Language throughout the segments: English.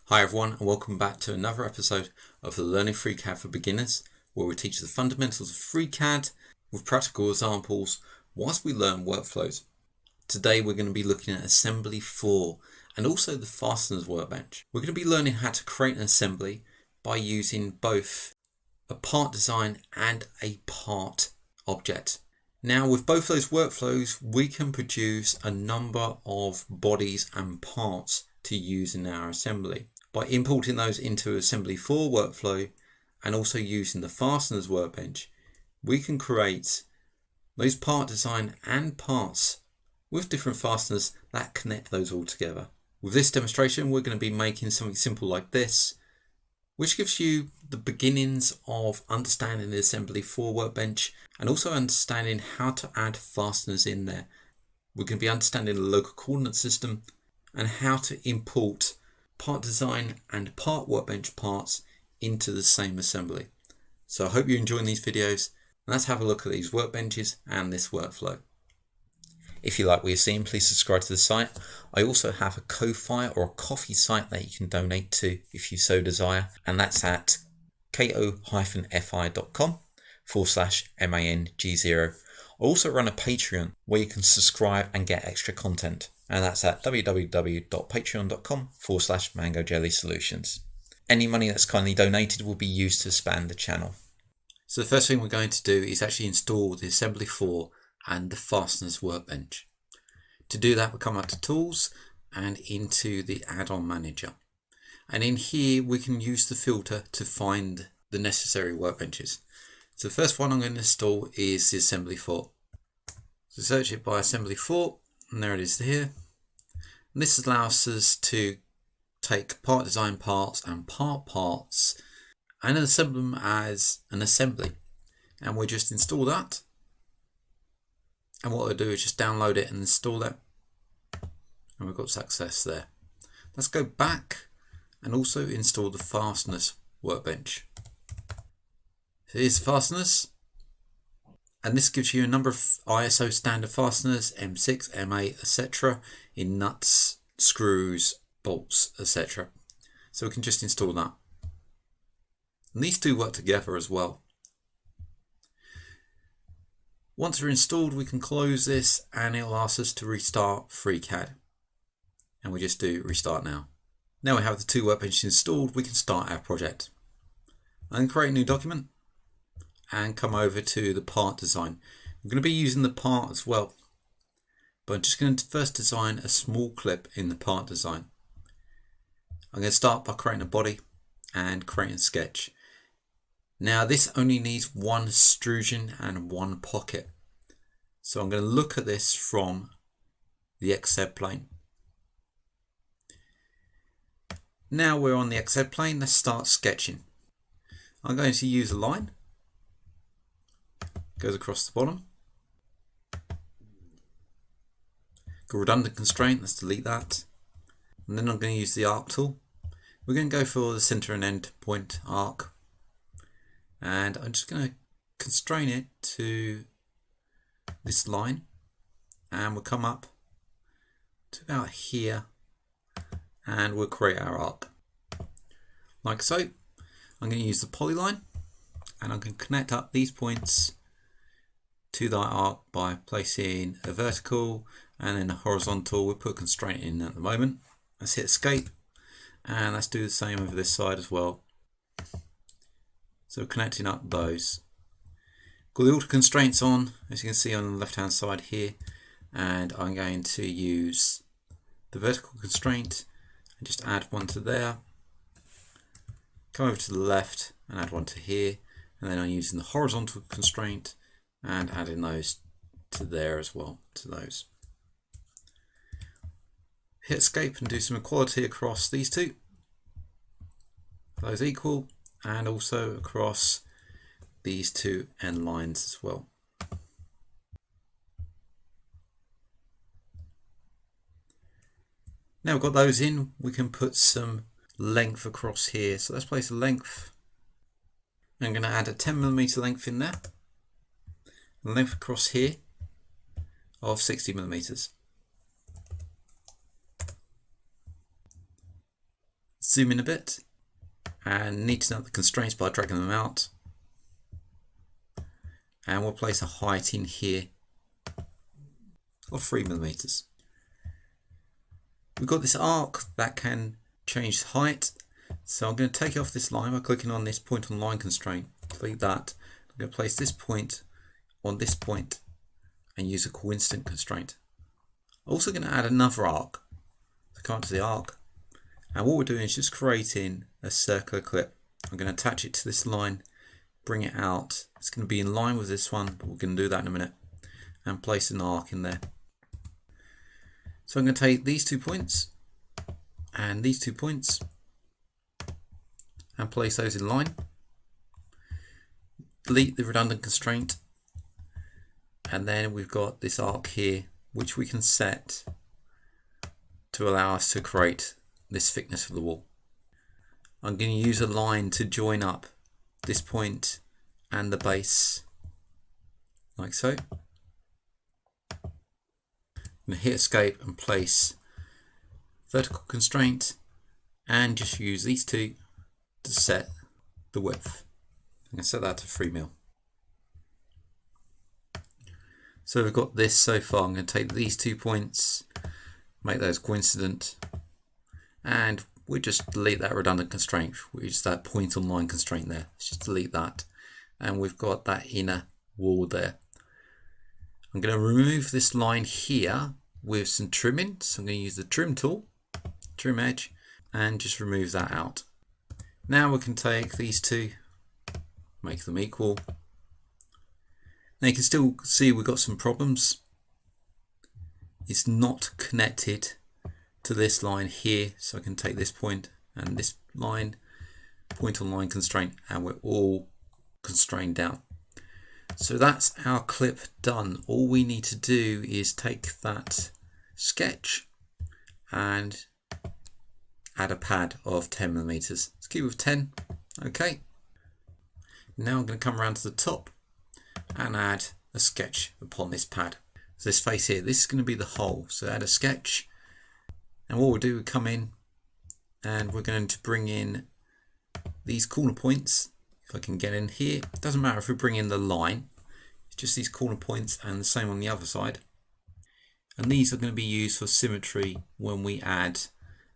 Hi everyone, and welcome back to another episode of the Learning FreeCAD for Beginners, where we teach the fundamentals of FreeCAD with practical examples whilst we learn workflows. Today we're going to be looking at Assembly 4 and also the Fastness Workbench. We're going to be learning how to create an assembly by using both a part design and a part object. Now with both those workflows we can produce a number of bodies and parts to use in our assembly. By importing those into Assembly 4 workflow and also using the Fastness Workbench, we can create those part design and parts with different fasteners that connect those all together. With this demonstration, we're going to be making something simple like this, which gives you the beginnings of understanding the Assembly 4 workbench and also understanding how to add fasteners in there. We're going to be understanding the local coolant system and how to import part design and part workbench parts into the same assembly. So I hope you're enjoying these videos, and let's have a look at these workbenches and this workflow. If you like what you're seeing, please subscribe to the site. I also have a Ko-Fi or a coffee site that you can donate to if you so desire, and that's at ko-fi.com/MANG0. I also run a Patreon where you can subscribe and get extra content, and that's at www.patreon.com/MangoJellySolutions. Any money that's kindly donated will be used to expand the channel. So the first thing we're going to do is actually install the Assembly 4 and the Fastness Workbench. To do that, we come up to Tools and into the Add-on Manager. And in here we can use the filter to find the necessary workbenches. So the first one I'm going to install is the Assembly 4. So search it by Assembly 4, and there it is here. And this allows us to take part design parts and parts and assemble them as an assembly. And we'll just install that. And what I'll do is just download it and install it. And we've got success there. Let's go back and also install the Fastness Workbench. So here's the fasteners, and this gives you a number of ISO standard fasteners, M6, M8, etc. in nuts, screws, bolts, etc. So we can just install that. And these two work together as well. Once they're installed, we can close this and it'll ask us to restart FreeCAD. And we just do restart now. Now we have the two workbenches installed, we can start our project. And create a new document and come over to the part design. I'm going to be using the part as well, but I'm just going to first design a small clip in the part design. I'm going to start by creating a body and creating a sketch. Now this only needs one extrusion and one pocket, so I'm going to look at this from the XZ plane. Now we're on the XZ plane, let's start sketching. I'm going to use a line, goes across the bottom. Got redundant constraint, let's delete that. And then I'm going to use the arc tool. We're going to go for the center and end point arc. And I'm just going to constrain it to this line. And we'll come up to about here. And we'll create our arc. Like so. I'm going to use the polyline. And I'm going to connect up these points to that arc by placing a vertical and then a horizontal. We'll put a constraint in at the moment. Let's hit escape and let's do the same over this side as well. So connecting up those. Got the auto constraints on, as you can see on the left hand side here, and I'm going to use the vertical constraint and just add one to there. Come over to the left and add one to here, and then I'm using the horizontal constraint and adding those to there as well, to those. Hit escape and do some equality across these two. Those equal, and also across these two end lines as well. Now we've got those in, we can put some length across here. So let's place a length. I'm going to add a 10mm length in there. Length across here of 60mm. zoom in a bit and neaten up the constraints by dragging them out. And we'll place a height in here of 3mm. We've got this arc that can change height, so I'm going to take off this line by clicking on this point on line constraint. Delete that. I'm going to place this point on this point and use a coincident constraint. I'm also going to add another arc. So come up to the arc, and what we're doing is just creating a circular clip. I'm going to attach it to this line, bring it out. It's going to be in line with this one, but we're going to do that in a minute, and place an arc in there. So I'm going to take these 2 points and these 2 points and place those in line. Delete the redundant constraint, and then we've got this arc here which we can set to allow us to create this thickness of the wall. I'm going to use a line to join up this point and the base like so. I'm going to hit escape and place vertical constraint and just use these two to set the width. I'm going to set that to 3mm. So we've got this so far. I'm going to take these 2 points, make those coincident, and we'll just delete that redundant constraint, which is that point on line constraint there. Let's just delete that, and we've got that inner wall there. I'm going to remove this line here with some trimming. So I'm going to use the trim tool, trim edge, and just remove that out. Now we can take these two, make them equal. Now you can still see we've got some problems. It's not connected to this line here, so I can take this point and this line, point on line constraint, and we're all constrained down. So that's our clip done. All we need to do is take that sketch and add a pad of 10mm. Let's keep with 10. Okay. Now I'm going to come around to the top and add a sketch upon this pad. So this face here, this is going to be the hole. So add a sketch, and what we'll do, we come in and we're going to bring in these corner points. If I can get in here, it doesn't matter if we bring in the line, it's just these corner points, and the same on the other side. And these are going to be used for symmetry when we add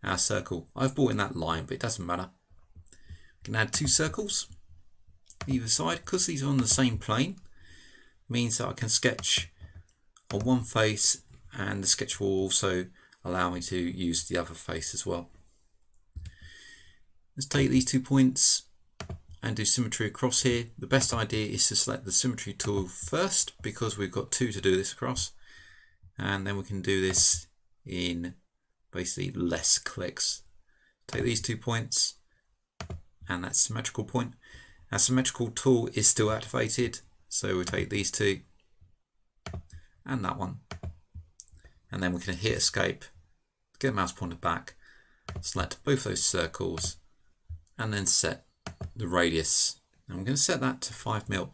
our circle. I've brought in that line, but it doesn't matter. We can add 2 circles either side, because these are on the same plane. Means that I can sketch on one face, and the sketch will also allow me to use the other face as well. Let's take these 2 points and do symmetry across here. The best idea is to select the symmetry tool first, because we've got 2 to do this across, and then we can do this in basically less clicks. Take these 2 points and that symmetrical point. Our symmetrical tool is still activated, so we take these 2 and that one, and then we can hit escape, get the mouse pointer back, select both those circles, and then set the radius. And we're going to set that to 5mm.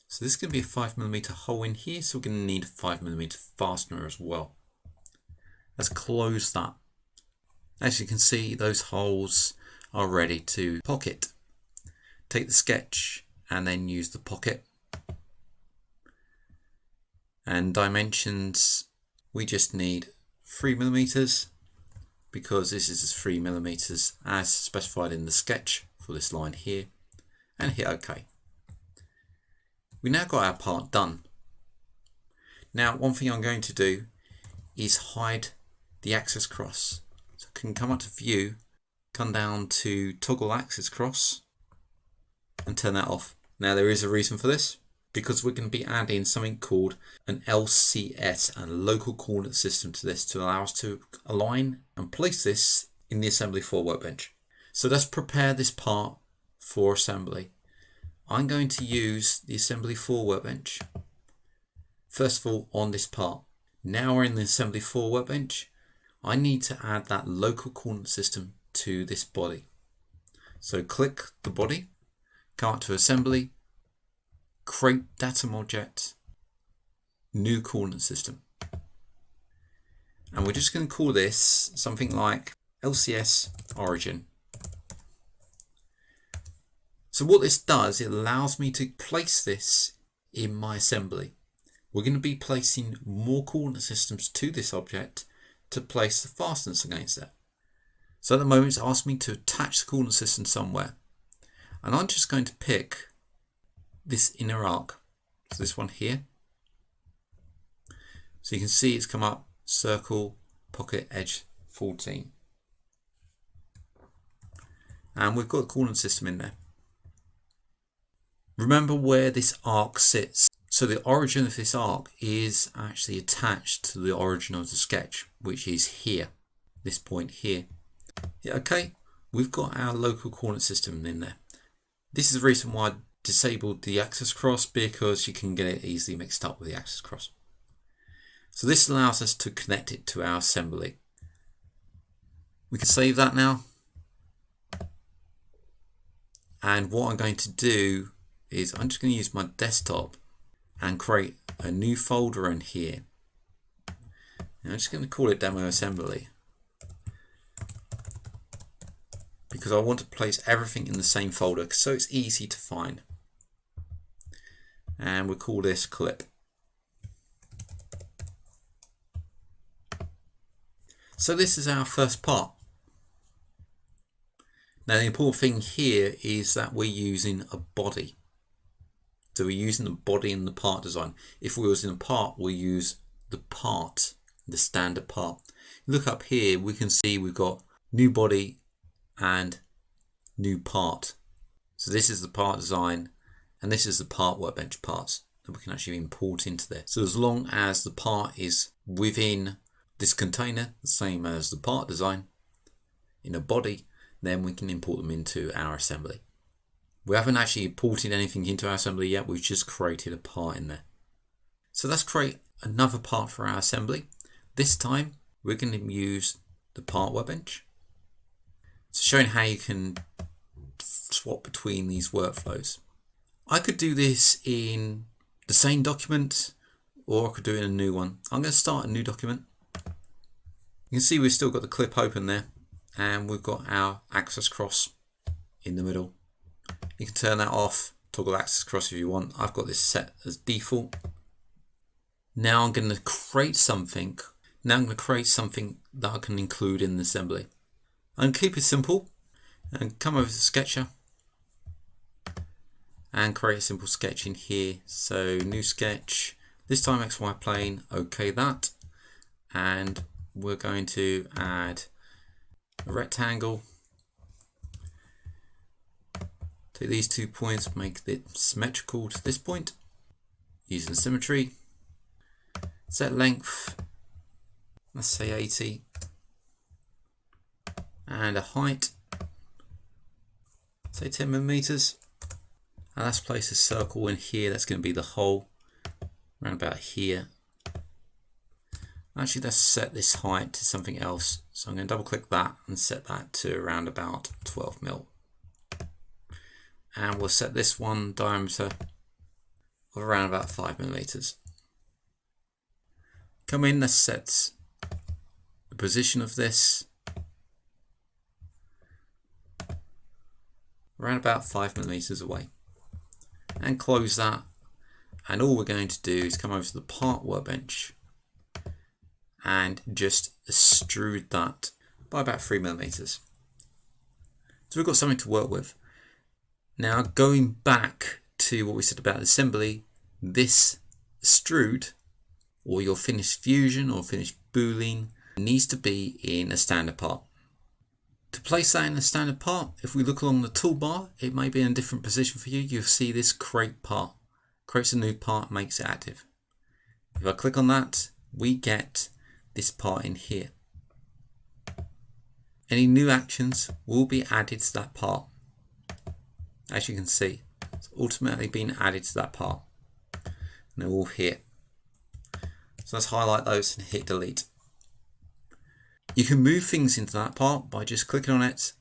So this is going to be a 5mm hole in here, so we're going to need a 5mm fastener as well. Let's close that. As you can see, those holes are ready to pocket. Take the sketch and then use the pocket. And dimensions, we just need 3mm, because this is 3mm as specified in the sketch for this line here, and hit OK. We now got our part done. Now one thing I'm going to do is hide the axis cross. So I can come up to view, come down to toggle axis cross and turn that off. Now there is a reason for this, because we're going to be adding something called an LCS, and local coordinate system, to this to allow us to align and place this in the assembly for workbench. So let's prepare this part for assembly. I'm going to use the assembly for workbench first of all on this part. Now we're in the assembly for workbench. I need to add that local coordinate system to this body. So click the body, come up to assembly, create datum object, new coordinate system. And we're just going to call this something like LCS origin. So what this does, it allows me to place this in my assembly. We're going to be placing more coolant systems to this object to place the fasteners against it. So at the moment it's asked me to attach the coolant system somewhere. And I'm just going to pick this inner arc, so this one here. So you can see it's come up, circle, pocket, edge 14. And we've got the coolant system in there. Remember where this arc sits. So the origin of this arc is actually attached to the origin of the sketch, which is here, this point here. Yeah, okay, we've got our local coolant system in there. This is the reason why I disabled the axis cross, because you can get it easily mixed up with the axis cross. So this allows us to connect it to our assembly. We can save that now. And what I'm going to do is I'm just going to use my desktop and create a new folder in here. And I'm just going to call it Demo Assembly, because I want to place everything in the same folder so it's easy to find. And we'll call this Clip. So this is our first part. Now the important thing here is that we're using a body. So we're using the body in the part design. If we was in a part, we'll use the part, the standard part. Look up here, we can see we've got new body and new part. So this is the part design, and this is the part workbench parts that we can actually import into there. So as long as the part is within this container, the same as the part design in a body, then we can import them into our assembly. We haven't actually imported anything into our assembly yet, we've just created a part in there. So let's create another part for our assembly. This time we're going to use the part workbench. It's showing how you can swap between these workflows. I could do this in the same document, or I could do it in a new one. I'm going to start a new document. You can see we've still got the clip open there, and we've got our axis cross in the middle. You can turn that off, toggle axis cross if you want. I've got this set as default. Now I'm going to create something. Now I'm going to create something that I can include in the assembly. I'm going to keep it simple and come over to Sketcher and create a simple sketch in here. So new sketch, this time XY plane, okay that. And we're going to add a rectangle. Take these 2 points, make it symmetrical to this point, using symmetry. Set length, let's say 80, and a height, say 10 millimeters. And let's place a circle in here. That's going to be the hole, around about here. Actually, let's set this height to something else. So I'm going to double click that and set that to around about 12 mil. And we'll set this one diameter of around about 5 millimeters. Come in, let's set the position of this around about 5 millimeters away. And close that. And all we're going to do is come over to the part workbench and just extrude that by about 3 millimeters. So we've got something to work with. Now going back to what we said about assembly, this extrude, or your finished fusion or finished boolean, needs to be in a standard part. To place that in a standard part, if we look along the toolbar, it may be in a different position for you. You'll see this create part. Creates a new part, makes it active. If I click on that, we get this part in here. Any new actions will be added to that part. As you can see, it's automatically been added to that part. And they're all here. So let's highlight those and hit delete. You can move things into that part by just clicking on it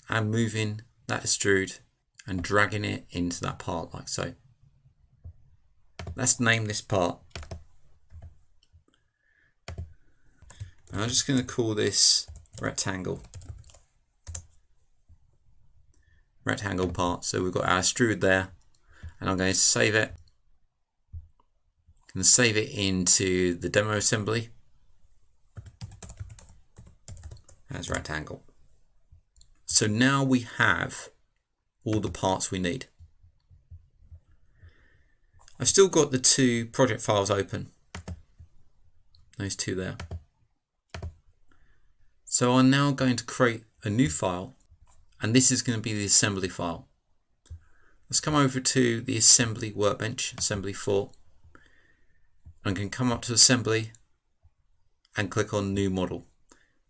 and moving that extrude and dragging it into that part like so. Let's name this part. I'm just going to call this rectangle. rectangle part. So we've got our extrude there, and I'm going to save it. I'm going to save it into the demo assembly as rectangle. So now we have all the parts we need. I've still got the two project files open, those two there. So I'm now going to create a new file, and this is going to be the assembly file. Let's come over to the assembly workbench, assembly 4. I can come up to assembly and click on new model.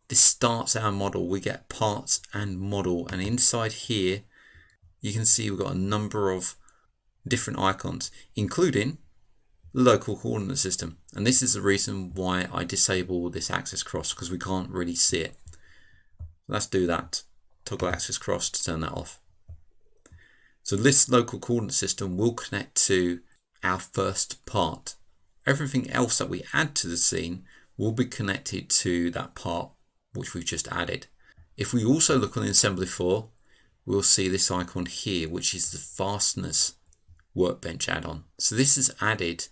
This starts our model. We get parts and model, and inside here you can see we've got a number of different icons, including the local coordinate system. And this is the reason why I disable this axis cross, because we can't really see it. Let's do that. Toggle axis cross to turn that off. So this local coordinate system will connect to our first part. Everything else that we add to the scene will be connected to that part which we've just added. If we also look on the assembly 4, we'll see this icon here, which is the Fastness Workbench add-on. So this has added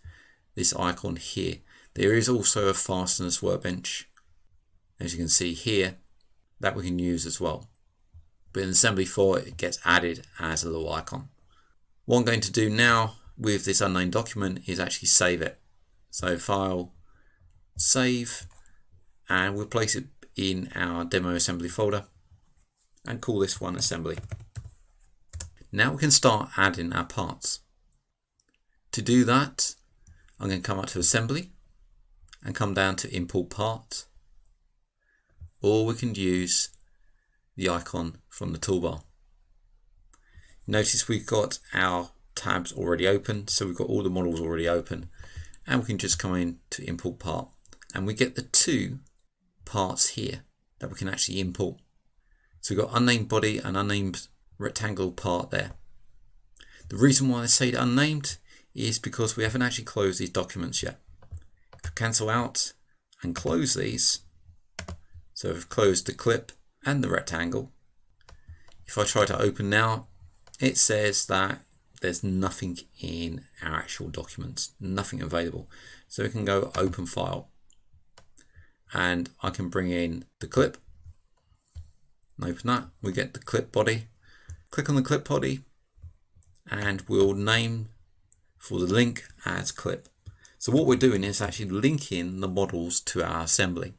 this icon here. There is also a Fastness Workbench, as you can see here, that we can use as well. But in assembly 4, it gets added as a little icon. What I'm going to do now with this unnamed document is actually save it. So file, save, and we'll place it in our demo assembly folder and call this one assembly. Now we can start adding our parts. To do that, I'm going to come up to assembly and come down to import part, or we can use the icon from the toolbar. Notice we've got our tabs already open, so we've got all the models already open, and we can just come in to import part, and we get the two parts here that we can actually import. So we've got unnamed body and unnamed rectangle part there. The reason why I say unnamed is because we haven't actually closed these documents yet. If I cancel out and close these, so I've closed the clip and the rectangle. If I try to open now, it says that there's nothing in our actual documents, nothing available. So we can go open file, and I can bring in the clip and open that. We get the clip body. Click on the clip body, and we'll name for the link as clip. So what we're doing is actually linking the models to our assembly,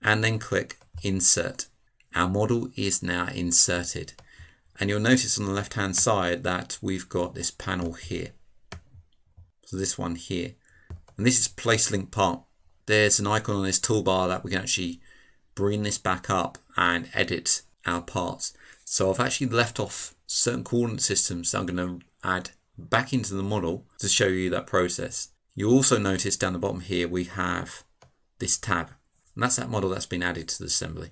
and then click insert. Our model is now inserted, and you'll notice on the left hand side that we've got this panel here. So this one here, and this is place link part. There's an icon on this toolbar that we can actually bring this back up and edit our parts. So I've actually left off certain coordinate systems that I'm going to add back into the model to show you that process. You'll also notice down the bottom here we have this tab, and that's that model that's been added to the assembly.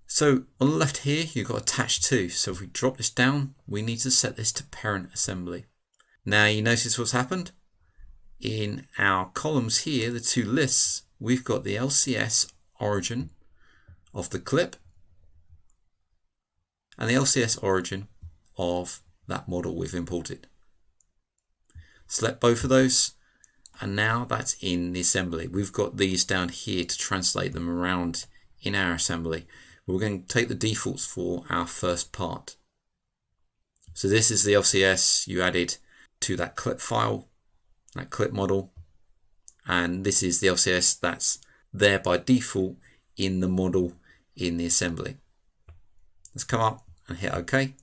So on the left here you've got attach to. So if we drop this down, we need to set this to parent assembly. Now you notice what's happened? In our columns here, the two lists, we've got the LCS origin of the clip and the LCS origin of that model we've imported. Select both of those, and now that's in the assembly. We've got these down here to translate them around in our assembly. We're going to take the defaults for our first part. So this is the LCS you added to that clip file, that clip model, and this is the LCS that's there by default in the model in the assembly. Let's come up and hit OK.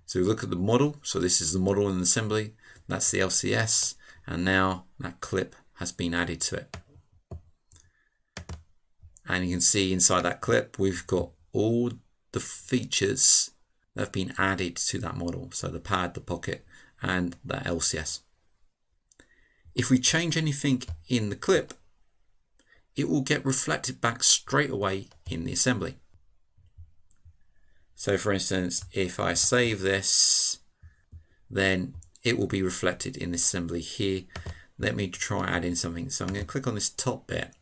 So we look at the model. So this is the model in the assembly, that's the LCS, and now that clip has been added to it. And you can see inside that clip we've got all the features that have been added to that model. So the pad, the pocket, and that LCS. If we change anything in the clip, it will get reflected back straight away in the assembly. So for instance, if I save this, then it will be reflected in this assembly here. Let me try adding something. So I'm going to click on this top bit,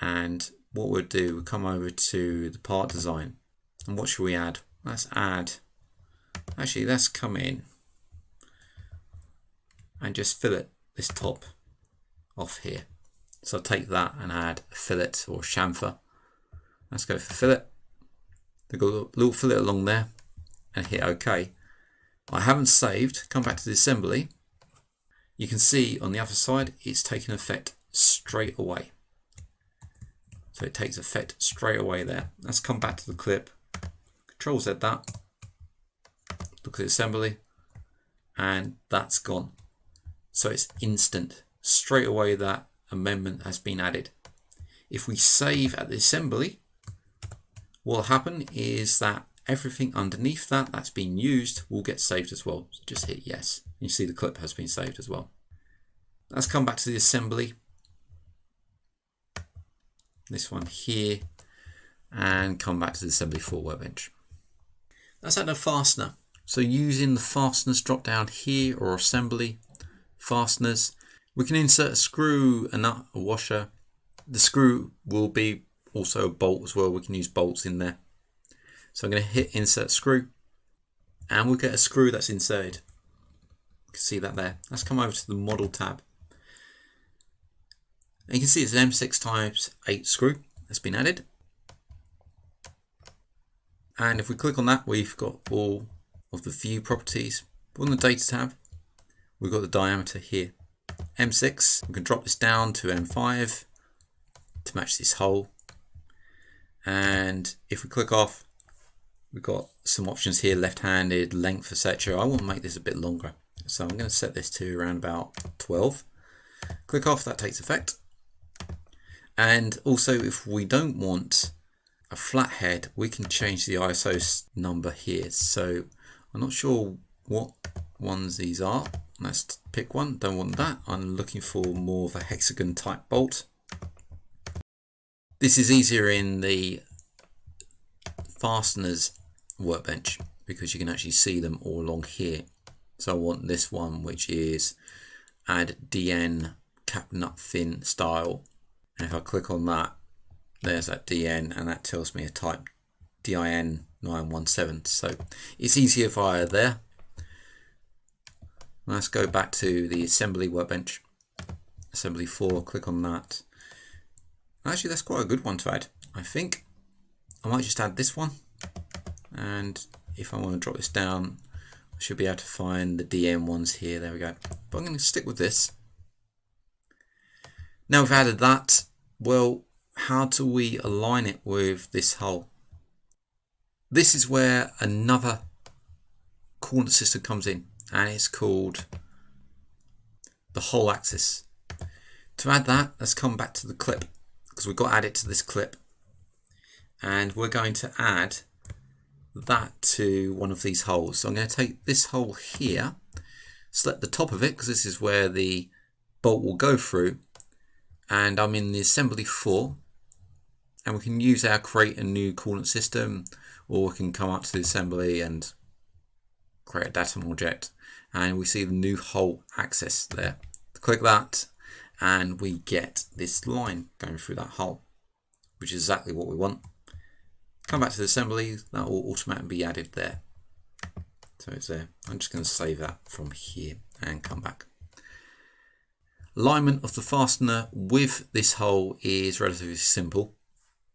and what we'll do, we'll come over to the part design, And what should we add? Let's come in and just fillet this top off here. So I'll take that and add a fillet or chamfer. Let's go for fillet. They've got a little fillet along there and hit OK. I haven't saved. Come back to the assembly. You can see on the other side it's taking effect straight away. So it takes effect straight away there. Let's come back to the clip. Control Z that. Look at the assembly and that's gone. So it's instant. Straight away that amendment has been added. If we save at the assembly, what will happen is that everything underneath that's been used will get saved as well. So just hit yes. You see the clip has been saved as well. Let's come back to the assembly. This one here, and come back to the assembly for Workbench. Let's add a fastener. So using the fasteners drop down here or assembly, fasteners, we can insert a screw, a nut, a washer. The screw will be also a bolt as well. We can use bolts in there. So I'm going to hit insert screw and we'll get a screw that's inserted. You can see that there. Let's come over to the model tab. And you can see it's an M6x8 screw that's been added. And if we click on that, we've got all of the view properties. On the data tab, we've got the diameter here. M6, we can drop this down to M5 to match this hole. And if we click off, we've got some options here, left-handed, length, etc. I want to make this a bit longer. So I'm going to set this to around about 12. Click off, that takes effect. And also if we don't want a flat head, we can change the ISO number here. So I'm not sure what ones these are. Let's pick one, don't want that. I'm looking for more of a hexagon type bolt. This is easier in the Fastness Workbench because you can actually see them all along here. So I want this one, which is add DN cap nut thin style. And if I click on that, there's that DN and that tells me a type DIN 917. So it's easier via there. Let's go back to the assembly workbench. Assembly 4, click on that. Actually, that's quite a good one to add. I think I might just add this one. And if I want to drop this down, I should be able to find the DM ones here. There we go. But I'm going to stick with this. Now we've added that. Well, how do we align it with this hole? This is where another Coolant System comes in, and it's called the hole axis. To add that, let's come back to the clip because we've got to add it to this clip, and we're going to add that to one of these holes. So I'm going to take this hole here, select the top of it because this is where the bolt will go through, and I'm in the assembly 4, and we can use our create a new coolant system, or we can come up to the assembly and create a datum object, and we see the new hole axis there. Click that and we get this line going through that hole, which is exactly what we want. Come back to the assembly, that will automatically be added there. So it's there. I'm just going to save that from here and come back. Alignment of the fastener with this hole is relatively simple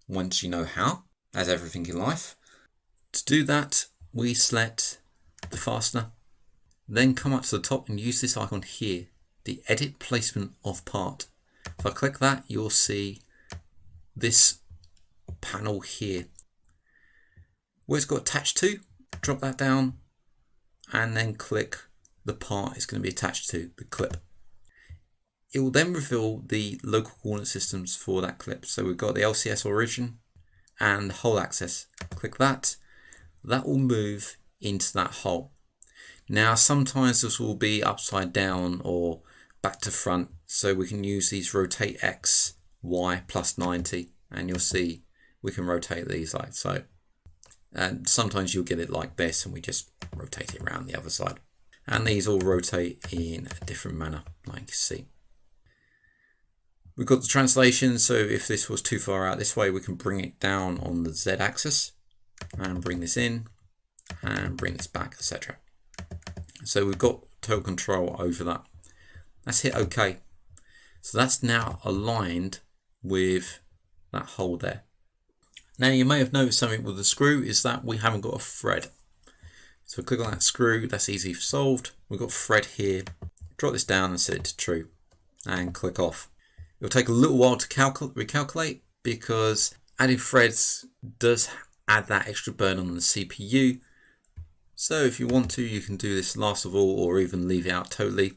once you know how, as everything in life. To do that, we select the fastener, then come up to the top and use this icon here, the edit placement of part. If I click that, you'll see this panel here. Where it's got attached to, drop that down and then click the part it's going to be attached to, the clip. It will then reveal the local coordinate systems for that clip. So we've got the LCS origin and hole axis. Click that. That will move into that hole. Now sometimes this will be upside down or back to front, so we can use these rotate X, Y plus 90, and you'll see we can rotate these like so. And sometimes you'll get it like this and we just rotate it around the other side. And these all rotate in a different manner, like you can see. We've got the translation, so if this was too far out this way, we can bring it down on the Z axis. and bring this in and bring this back, etc. So we've got total control over that. Let's hit OK. So that's now aligned with that hole there. Now you may have noticed something with the screw is that we haven't got a thread. So click on that screw, that's easy solved. We've got thread here. Drop this down and set it to true and click off. It'll take a little while to recalculate because adding threads does add that extra burn on the CPU. So if you want to, you can do this last of all or even leave it out totally.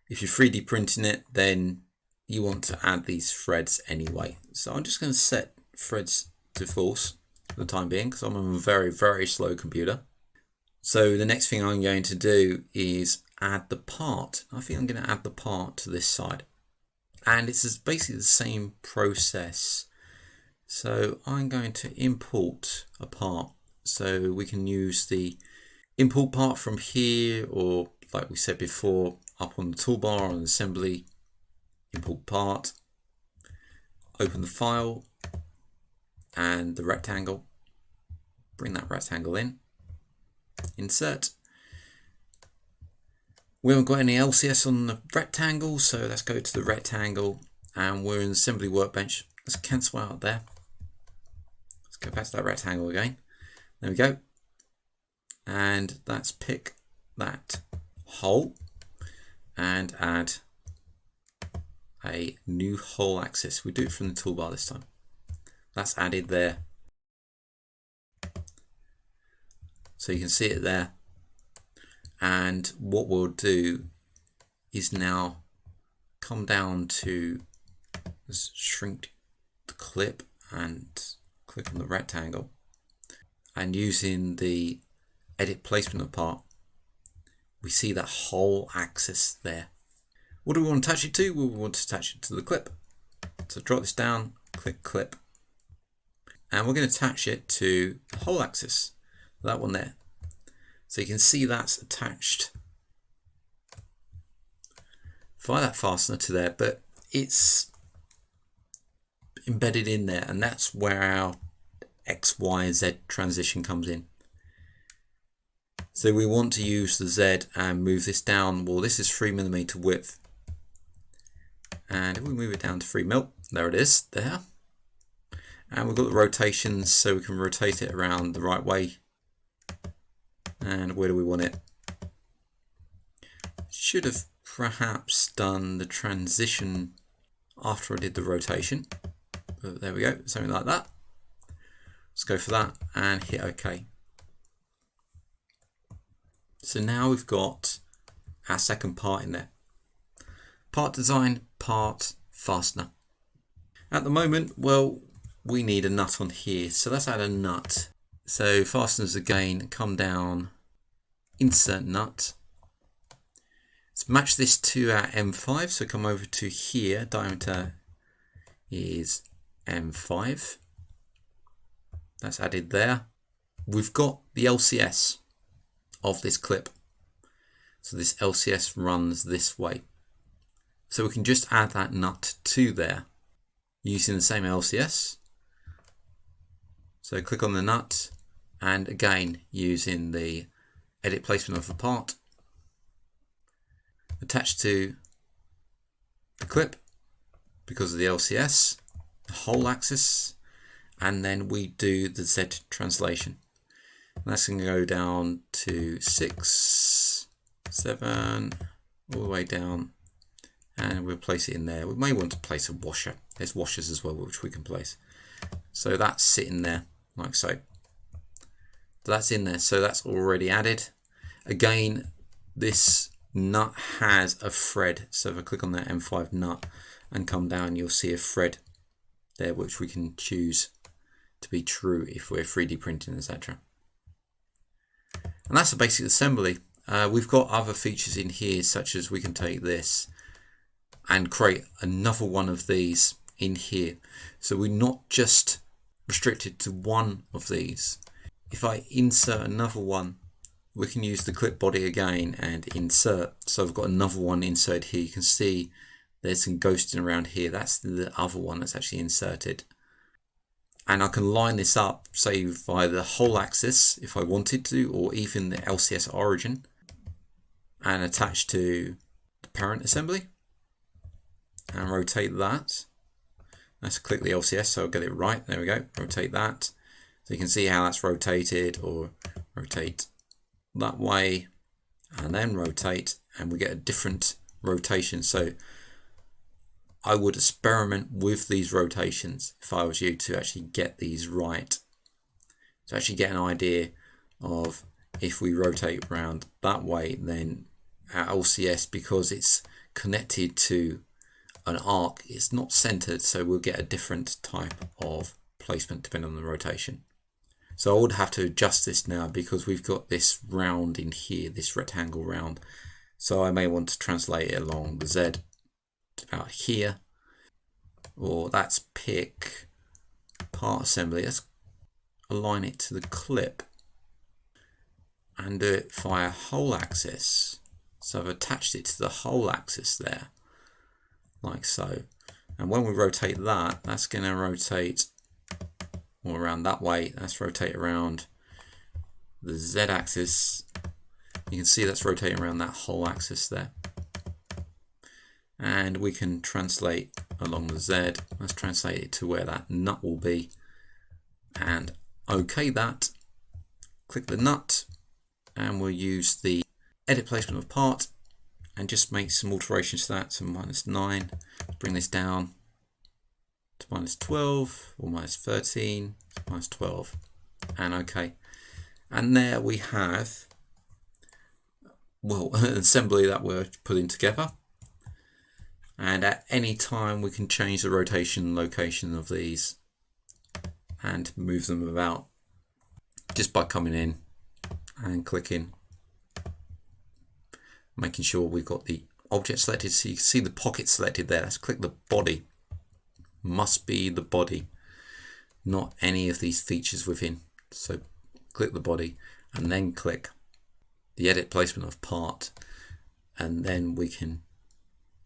If you're 3D printing it, then you want to add these threads anyway. So I'm just going to set threads to false for the time being because I'm on a very, very slow computer. So the next thing I'm going to do is add the part. I think I'm going to add the part to this side. And it's basically the same process. So I'm going to import a part. So we can use the import part from here, or like we said before, up on the toolbar on assembly, import part, open the file and the rectangle, bring that rectangle in, insert. We haven't got any LCS on the rectangle, so let's go to the rectangle and we're in assembly workbench. Let's cancel out there. Let's go back to that rectangle again. There we go. And let's pick that hole and add a new hole axis. We do it from the toolbar this time. That's added there. So you can see it there. And what we'll do is now come down to shrink the clip and click on the rectangle. And using the edit placement of part, we see that whole axis there. What do we want to attach it to? We want to attach it to the clip. So drop this down, click clip. And we're going to attach it to the whole axis, that one there. So you can see that's attached via that fastener to there, but it's embedded in there, and that's where our X, Y, Z transition comes in. So we want to use the Z and move this down. Well, this is 3mm width. And if we move it down to 3mm, there it is, there. And we've got the rotations, so we can rotate it around the right way. And where do we want it? Should have perhaps done the transition after I did the rotation. But there we go, something like that. Let's go for that and hit OK. So now we've got our second part in there. Part design, part fastener. At the moment, well, we need a nut on here. So let's add a nut. So fasteners again, come down, insert nut. Let's match this to our M5. So come over to here, diameter is M5. That's added there. We've got the LCS of this clip. So this LCS runs this way. So we can just add that nut to there using the same LCS. So click on the nut and again using the edit placement of the part. Attach to the clip because of the LCS, the whole axis, and then we do the Z translation. And that's going to go down to 6, 7, all the way down, and we'll place it in there. We may want to place a washer. There's washers as well which we can place. So that's sitting there like so. That's in there, so that's already added. Again, this nut has a thread, so if I click on that M5 nut and come down, you'll see a thread there which we can choose to be true if we're 3D printing, etc. And that's a basic assembly. We've got other features in here, such as we can take this and create another one of these in here. So we're not just restricted to one of these. If I insert another one, we can use the clip body again and insert. So I've got another one inserted here. You can see there's some ghosting around here. That's the other one that's actually inserted. And I can line this up, say via the whole axis if I wanted to, or even the LCS origin, and attach to the parent assembly and rotate that. Let's click the LCS so I'll get it right. There we go. Rotate that. So you can see how that's rotated, or rotate that way and then rotate, and we get a different rotation. So I would experiment with these rotations if I was you, to actually get these right. To actually get an idea of, if we rotate around that way, then our LCS, because it's connected to an arc, it's not centered, so we'll get a different type of placement depending on the rotation. So I would have to adjust this now because we've got this round in here, this rectangle round. So I may want to translate it along the Z to about here, or that's pick part assembly. Let's align it to the clip and do it via whole axis. So I've attached it to the whole axis there, like so. And when we rotate that, that's going to rotate all around that way. Let's rotate around the Z axis. You can see that's rotating around that whole axis there. And we can translate along the Z. Let's translate it to where that nut will be. And OK that. Click the nut. And we'll use the edit placement of part and just make some alterations to that. So -9. Bring this down to -12 or -13, -12. And OK. And there we have, well, an assembly that we're putting together. And at any time we can change the rotation location of these and move them about just by coming in and clicking, making sure we've got the object selected. So you can see the pocket selected there. Let's click the body. Must be the body, not any of these features within. So click the body and then click the edit placement of part, and then we can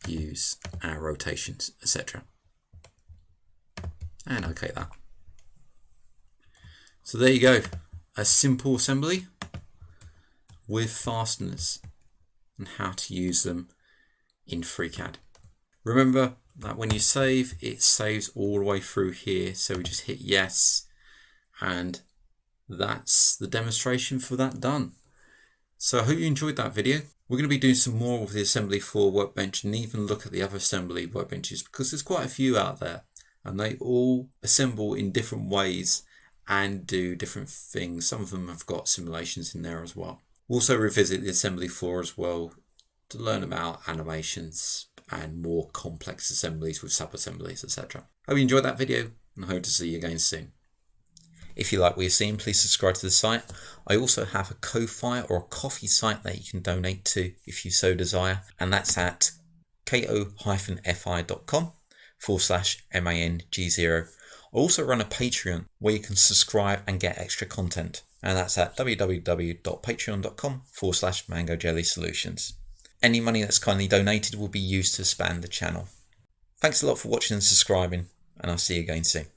use our rotations, etc. And OK that. So there you go, a simple assembly with fasteners and how to use them in FreeCAD. Remember that when you save, it saves all the way through here, so we just hit yes, and that's the demonstration for that done. So I hope you enjoyed that video. We're going to be doing some more with the assembly for Workbench, and even look at the other assembly workbenches, because there's quite a few out there and they all assemble in different ways and do different things. Some of them have got simulations in there as well. We'll also revisit the assembly floor as well to learn about animations and more complex assemblies with sub-assemblies, etc. Hope you enjoyed that video and I hope to see you again soon. If you like what you've seen, please subscribe to the site. I also have a Ko-Fi or a coffee site that you can donate to if you so desire, and that's at ko-fi.com/MANG0. I also run a Patreon where you can subscribe and get extra content, and that's at www.patreon.com/MangoJellySolutions. Any money that's kindly donated will be used to expand the channel. Thanks a lot for watching and subscribing, and I'll see you again soon.